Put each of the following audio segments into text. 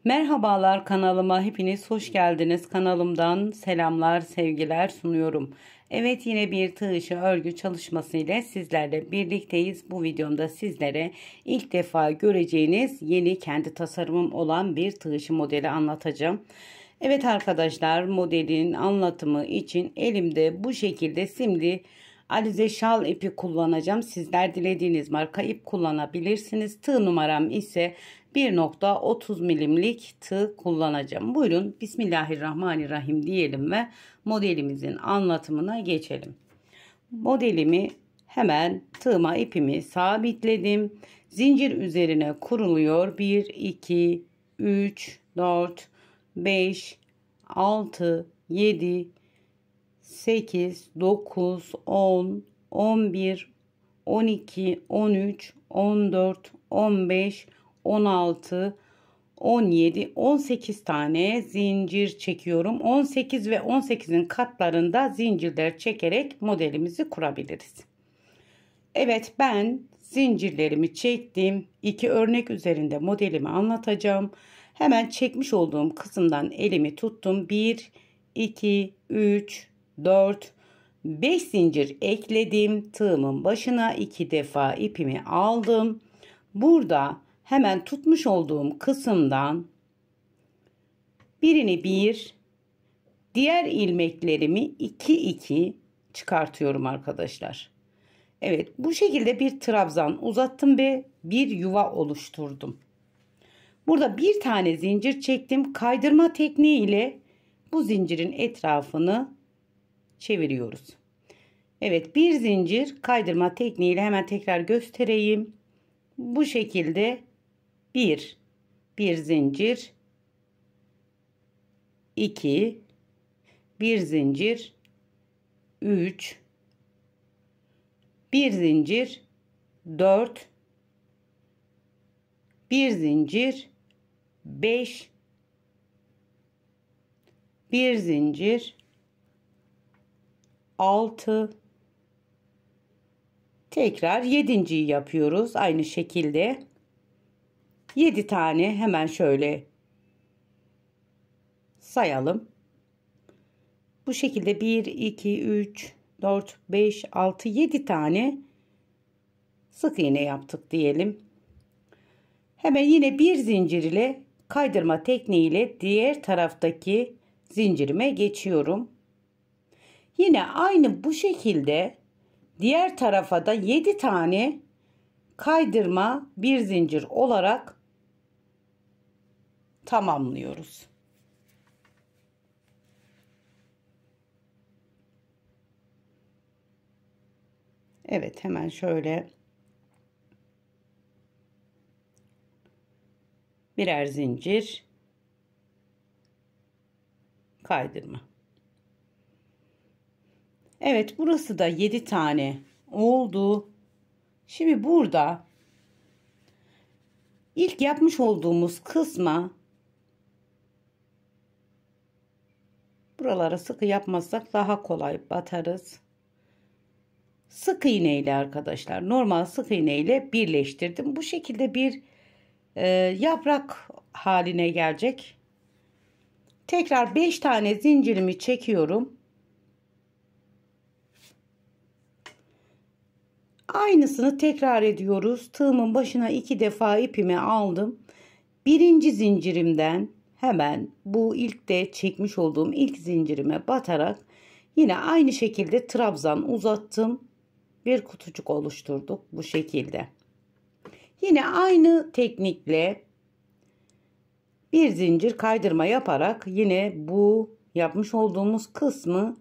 Merhabalar, kanalıma hepiniz hoş geldiniz. Kanalımdan selamlar, sevgiler sunuyorum. Evet, yine bir tığ işi örgü çalışması ile sizlerle birlikteyiz. Bu videomda sizlere ilk defa göreceğiniz yeni kendi tasarımım olan bir tığ işi modeli anlatacağım. Evet arkadaşlar, modelin anlatımı için elimde bu şekilde simli Alize şal ipi kullanacağım. Sizler dilediğiniz marka ip kullanabilirsiniz. Tığ numaram ise 1.30 milimlik tığ kullanacağım. Buyurun Bismillahirrahmanirrahim diyelim ve modelimizin anlatımına geçelim. Modelimi hemen tığıma ipimi sabitledim. Zincir üzerine kuruluyor. 1, 2, 3, 4, 5, 6, 7, 8, 9, 10, 11, 12, 13, 14, 15, 16, 17, 18 tane zincir çekiyorum. 18 ve 18'in katlarında zincirler çekerek modelimizi kurabiliriz. Evet, ben zincirlerimi çektim. 2 örnek üzerinde modelimi anlatacağım. Hemen çekmiş olduğum kısımdan elimi tuttum. 1, 2, 3, 4, 5 zincir ekledim. Tığımın başına 2 defa ipimi aldım. Burada hemen tutmuş olduğum kısımdan birini 1, diğer ilmeklerimi 2 2 çıkartıyorum arkadaşlar. Evet, bu şekilde bir trabzan uzattım ve bir yuva oluşturdum. Burada bir tane zincir çektim. Kaydırma tekniği ile bu zincirin etrafını çeviriyoruz. Evet, bir zincir kaydırma tekniğiyle hemen tekrar göstereyim. Bu şekilde bir zincir, 2, bir zincir, 3, bir zincir, 4, bir zincir, 5, bir zincir, 6, tekrar 7.'yi yapıyoruz aynı şekilde. 7 tane hemen şöyle sayalım. Bu şekilde 1, 2, 3, 4, 5, 6, 7 tane sık iğne yaptık diyelim. Hemen yine bir zincir ile kaydırma tekniği ile diğer taraftaki zincirime geçiyorum. Yine aynı bu şekilde diğer tarafa da 7 tane kaydırma bir zincir olarak tamamlıyoruz. Evet, hemen şöyle birer zincir kaydırma. Evet, burası da 7 tane oldu. Şimdi burada ilk yapmış olduğumuz kısma buralara sıkı yapmazsak daha kolay batarız. Sık iğne ile arkadaşlar, normal sık iğne ile birleştirdim. Bu şekilde bir yaprak haline gelecek. Tekrar 5 tane zincirimi çekiyorum. Aynısını tekrar ediyoruz. Tığımın başına 2 defa ipimi aldım. Birinci zincirimden hemen bu ilk de çekmiş olduğum ilk zincirime batarak yine aynı şekilde trabzan uzattım. Bir kutucuk oluşturduk bu şekilde. Yine aynı teknikle bir zincir kaydırma yaparak yine bu yapmış olduğumuz kısmı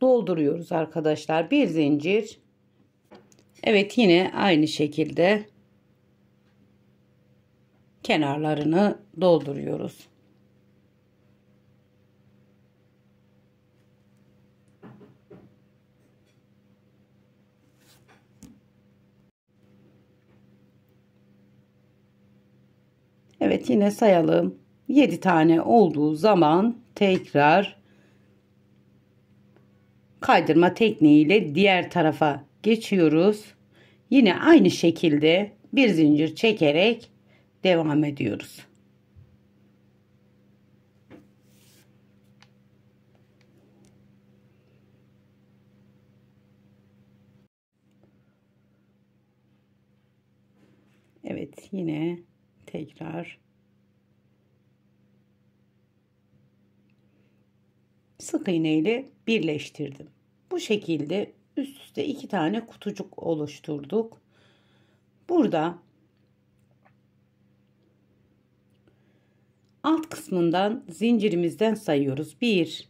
dolduruyoruz arkadaşlar. Bir zincir. Evet, yine aynı şekilde kenarlarını dolduruyoruz. Evet, yine sayalım. 7 tane olduğu zaman tekrar kaydırma tekniğiyle diğer tarafa geçiyoruz. Yine aynı şekilde bir zincir çekerek devam ediyoruz. Evet, yine tekrar sık iğne ile birleştirdim. Bu şekilde üst üste 2 tane kutucuk oluşturduk. Burada alt kısmından zincirimizden sayıyoruz. 1,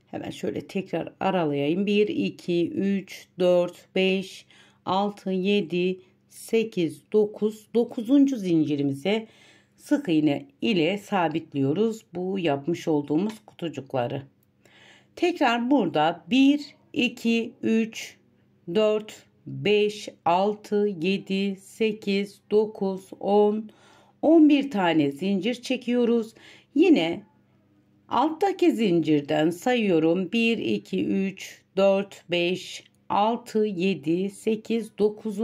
hemen şöyle tekrar aralayayım. 1, 2, 3, 4, 5, 6, 7, 8, 9. 9. zincirimize sık iğne ile sabitliyoruz bu yapmış olduğumuz kutucukları. Tekrar burada 1, 2, 3, 4, 5, 6, 7, 8, 9, 10, 11 tane zincir çekiyoruz. Yine alttaki zincirden sayıyorum. 1, 2, 3, 4, 5, 6, 7, 8, 9.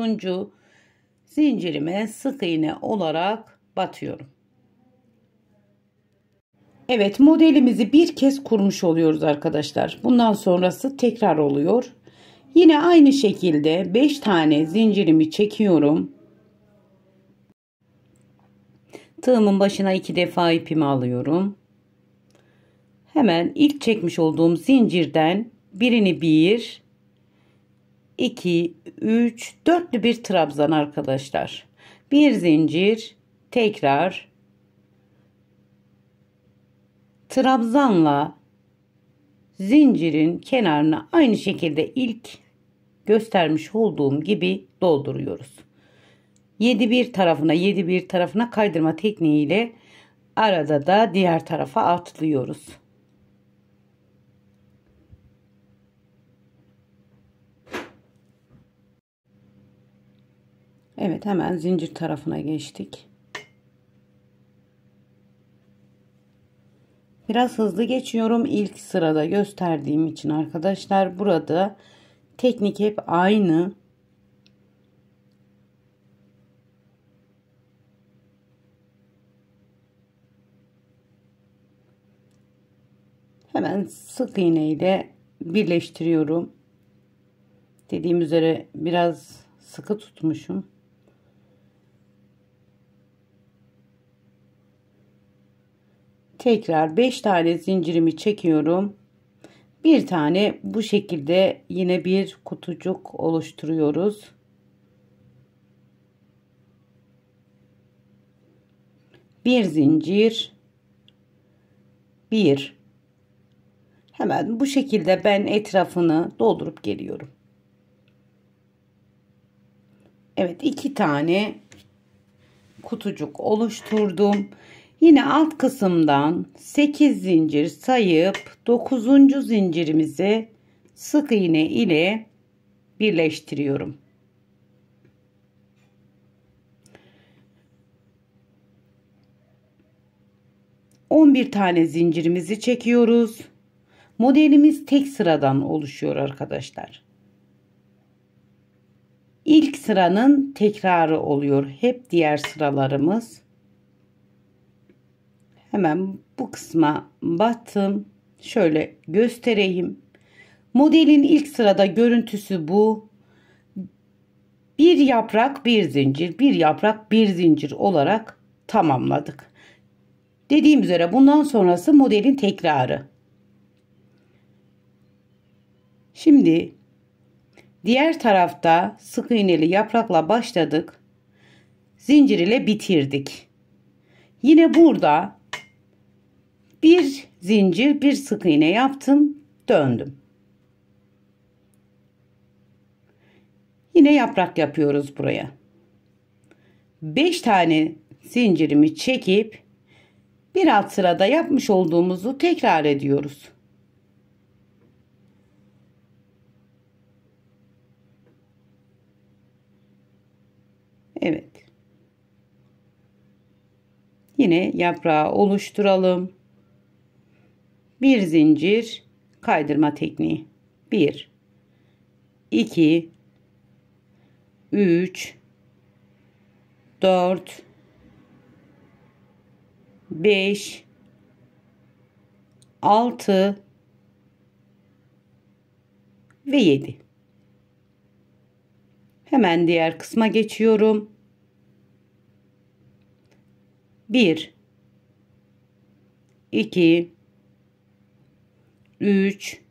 zincirime sık iğne olarak batıyorum. Evet, modelimizi bir kez kurmuş oluyoruz arkadaşlar. Bundan sonrası tekrar oluyor. Yine aynı şekilde 5 tane zincirimi çekiyorum. Tığımın başına 2 defa ipimi alıyorum. Hemen ilk çekmiş olduğum zincirden birini 1, 2, 3, dörtlü bir trabzan arkadaşlar. Bir zincir, tekrar trabzanla zincirin kenarına aynı şekilde ilk göstermiş olduğum gibi dolduruyoruz. 7 bir tarafına 7 bir tarafına kaydırma tekniğiyle arada da diğer tarafa atlıyoruz. Evet, hemen zincir tarafına geçtik. Biraz hızlı geçiyorum ilk sırada gösterdiğim için arkadaşlar. Burada teknik hep aynı. Hemen sık iğne ile birleştiriyorum. Dediğim üzere biraz sıkı tutmuşum. Tekrar 5 tane zincirimi çekiyorum. Bir tane bu şekilde yine bir kutucuk oluşturuyoruz. Bir zincir, bir. Hemen bu şekilde ben etrafını doldurup geliyorum. Evet, 2 tane kutucuk oluşturdum. Yine alt kısımdan 8 zincir sayıp 9. zincirimizi sık iğne ile birleştiriyorum. Bir tane zincirimizi çekiyoruz. Modelimiz tek sıradan oluşuyor arkadaşlar. İlk sıranın tekrarı oluyor hep diğer sıralarımız. Hemen bu kısma battım. Şöyle göstereyim. Modelin ilk sırada görüntüsü bu. Bir yaprak bir zincir, bir yaprak bir zincir olarak tamamladık. Dediğim üzere bundan sonrası modelin tekrarı. Şimdi diğer tarafta sık iğneli yaprakla başladık. Zincir ile bitirdik. Yine burada bir zincir bir sık iğne yaptım, döndüm. Yine yaprak yapıyoruz buraya. 5 tane zincirimi çekip bir alt sırada yapmış olduğumuzu tekrar ediyoruz. Evet. Yine yaprağı oluşturalım. Bir zincir kaydırma tekniği. 1, 2, 3, 4, 5, 6 ve 7. Hemen diğer kısma geçiyorum. 1 2 3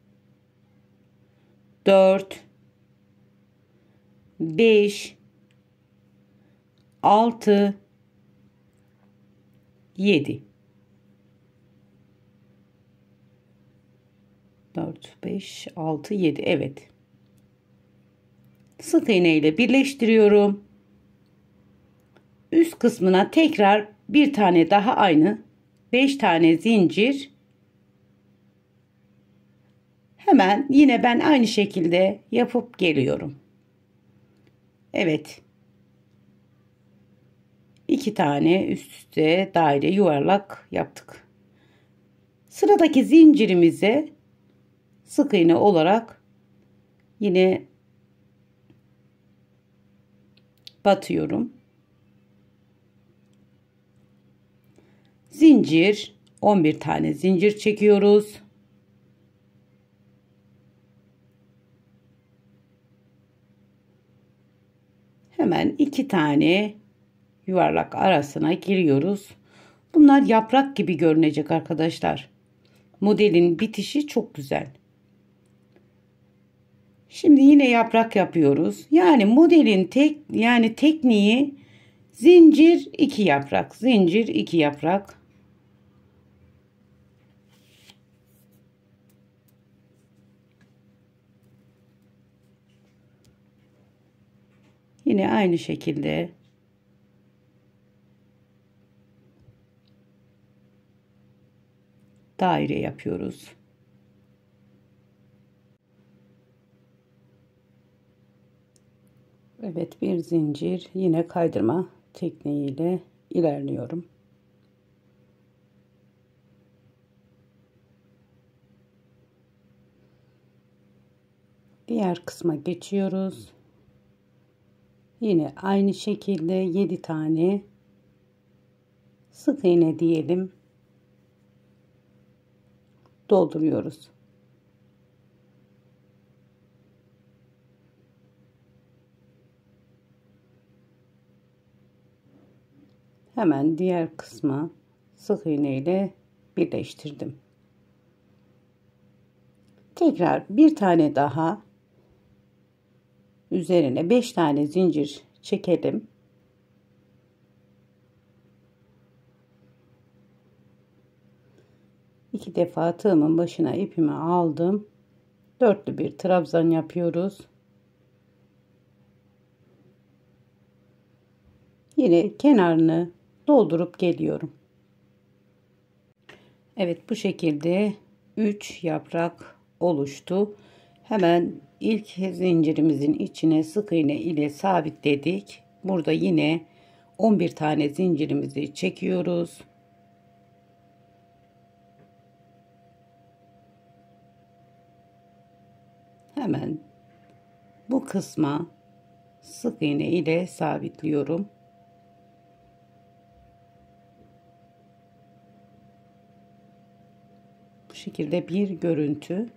4 5 6 7 4 5 6 7. Evet. Sık iğne ile birleştiriyorum. Üst kısmına tekrar bir tane daha aynı 5 tane zincir. Hemen yine ben aynı şekilde yapıp geliyorum. Evet. 2 tane üst üste daire yuvarlak yaptık. Sıradaki zincirimize sık iğne olarak yine batıyorum. Zincir 11 tane zincir çekiyoruz. Hemen 2 tane yuvarlak arasına giriyoruz. Bunlar yaprak gibi görünecek arkadaşlar. Modelin bitişi çok güzel. Şimdi yine yaprak yapıyoruz. Yani modelin tekniği zincir 2 yaprak, zincir 2 yaprak. Yine aynı şekilde daire yapıyoruz. Evet, bir zincir, yine kaydırma tekniğiyle ilerliyorum. Diğer kısma geçiyoruz. Yine aynı şekilde 7 tane sık iğne diyelim, dolduruyoruz. Hemen diğer kısma sık iğne ile birleştirdim. Tekrar bir tane daha üzerine 5 tane zincir çekelim. İki defa tığımın başına ipimi aldım. Dörtlü bir trabzan yapıyoruz. Yine kenarını doldurup geliyorum. Evet, bu şekilde 3 yaprak oluştu. Hemen ilk zincirimizin içine sık iğne ile sabitledik. Burada yine 11 tane zincirimizi çekiyoruz. Hemen bu kısma sık iğne ile sabitliyorum. Bu şekilde bir görüntü.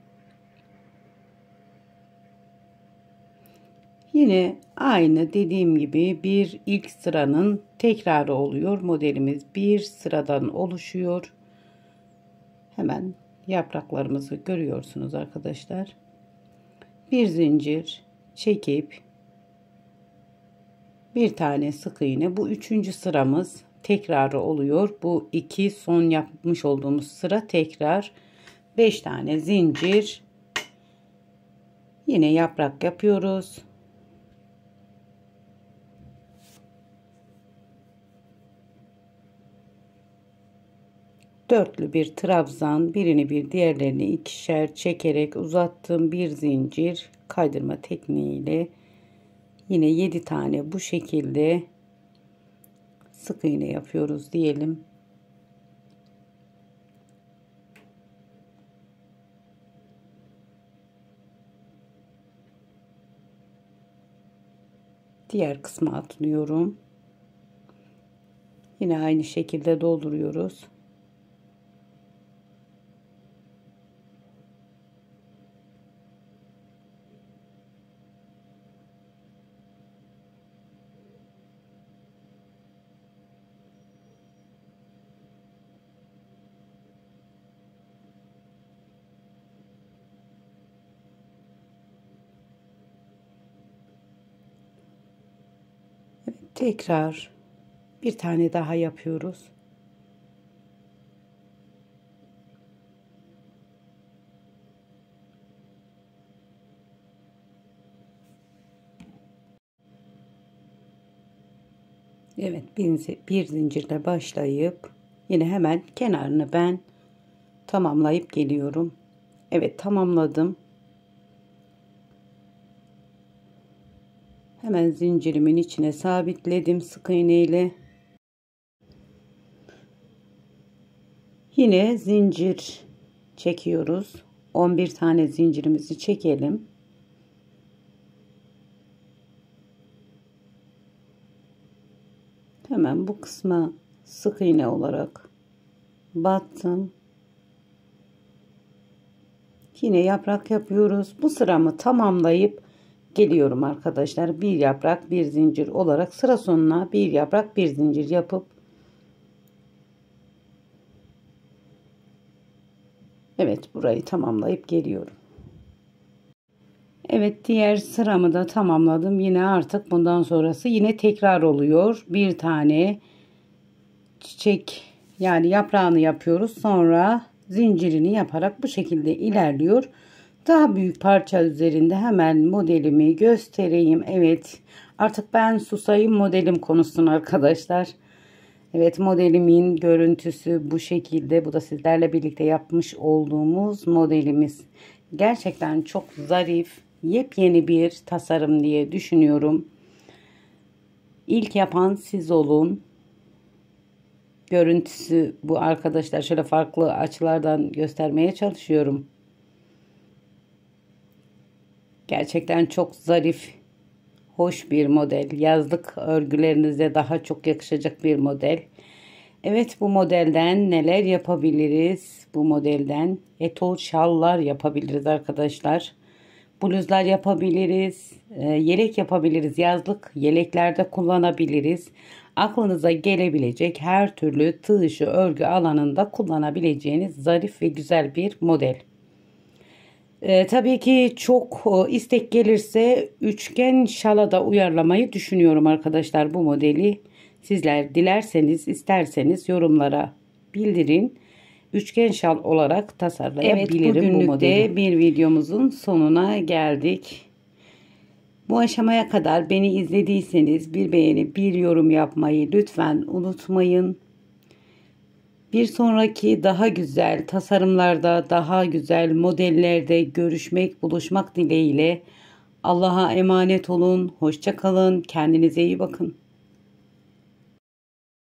Yine aynı dediğim gibi bir ilk sıranın tekrarı oluyor. Modelimiz bir sıradan oluşuyor. Hemen yapraklarımızı görüyorsunuz arkadaşlar. Bir zincir çekip bir tane sık iğne, bu üçüncü sıramız tekrarı oluyor. Bu iki son yapmış olduğumuz sıra tekrar. 5 tane zincir, yine yaprak yapıyoruz. Dörtlü bir trabzan, birini bir diğerlerini ikişer çekerek uzattım. Bir zincir kaydırma tekniğiyle yine 7 tane bu şekilde sık iğne yapıyoruz diyelim. Diğer kısma atlıyorum. Yine aynı şekilde dolduruyoruz. Tekrar bir tane daha yapıyoruz. Evet, bir zincirle başlayıp yine hemen kenarını ben tamamlayıp geliyorum. Evet, tamamladım. Hemen zincirimin içine sabitledim sık iğne ile. Yine zincir çekiyoruz. 11 tane zincirimizi çekelim. Hemen bu kısma sık iğne olarak battım. Yine yaprak yapıyoruz. Bu sıramı tamamlayıp geliyorum arkadaşlar. Bir yaprak bir zincir olarak sıra sonuna bir yaprak bir zincir yapıp evet, burayı tamamlayıp geliyorum. Evet, diğer sıramı da tamamladım. Yine artık bundan sonrası yine tekrar oluyor. Bir tane çiçek yani yaprağını yapıyoruz. Sonra zincirini yaparak bu şekilde ilerliyor. Daha büyük parça üzerinde hemen modelimi göstereyim. Evet, artık ben susayım, modelim konuşsun arkadaşlar. Evet, modelimin görüntüsü bu şekilde. Bu da sizlerle birlikte yapmış olduğumuz modelimiz. Gerçekten çok zarif, yepyeni bir tasarım diye düşünüyorum. İlk yapan siz olun. Görüntüsü bu arkadaşlar. Şöyle farklı açılardan göstermeye çalışıyorum. Gerçekten çok zarif, hoş bir model. Yazlık örgülerinize daha çok yakışacak bir model. Evet, bu modelden neler yapabiliriz? Bu modelden etol şallar yapabiliriz arkadaşlar. Bluzlar yapabiliriz. Yelek yapabiliriz. Yazlık yeleklerde kullanabiliriz. Aklınıza gelebilecek her türlü tığ işi örgü alanında kullanabileceğiniz zarif ve güzel bir model. Tabii ki çok istek gelirse üçgen şala da uyarlamayı düşünüyorum arkadaşlar bu modeli. Sizler dilerseniz isterseniz yorumlara bildirin. Üçgen şal olarak tasarlayabilirim. Evet, bugünlük bu modeli. De bir videomuzun sonuna geldik. Bu aşamaya kadar beni izlediyseniz bir beğeni, bir yorum yapmayı lütfen unutmayın. Bir sonraki daha güzel tasarımlarda, daha güzel modellerde görüşmek, buluşmak dileğiyle. Allah'a emanet olun. Hoşça kalın. Kendinize iyi bakın.